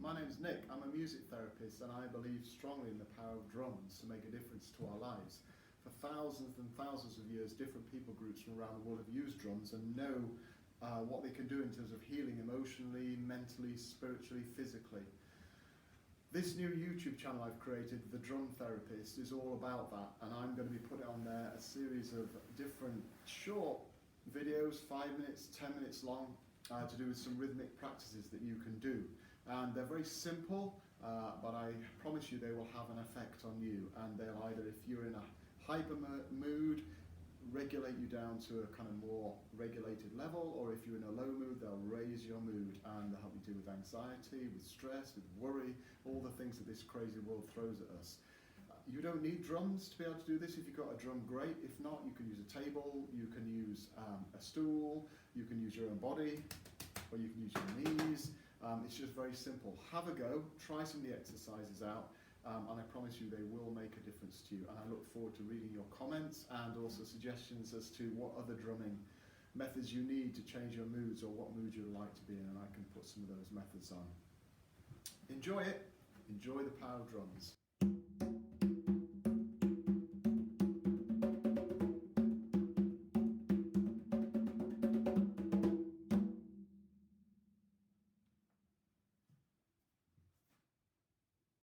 My name is Nick. I'm a music therapist and I believe strongly in the power of drums to make a difference to our lives. For thousands and thousands of years, different people groups from around the world have used drums and know what they can do in terms of healing emotionally, mentally, spiritually, physically. This new YouTube channel I've created, The Drum Therapist, is all about that, and I'm going to be putting on there a series of different short videos, 5 minutes, 10 minutes long, to do with some rhythmic practices that you can do. And they're very simple, but I promise you they will have an effect on you, and they'll either, if you're in a hyper mood, regulate you down to a kind of more regulated level, or if you're in a low mood, they'll raise your mood and they'll help you deal with anxiety, with stress, with worry, all the things that this crazy world throws at us. You don't need drums to be able to do this. If you've got a drum, great. If not, you can use a table, you can use a stool, you can use your own body, or you can use your knees. It's just very simple. Have a go, try some of the exercises out, and I promise you they will make a difference to you. And I look forward to reading your comments and also suggestions as to what other drumming methods you need to change your moods, or what mood you'd like to be in, and I can put some of those methods on. Enjoy it. Enjoy the power of drums.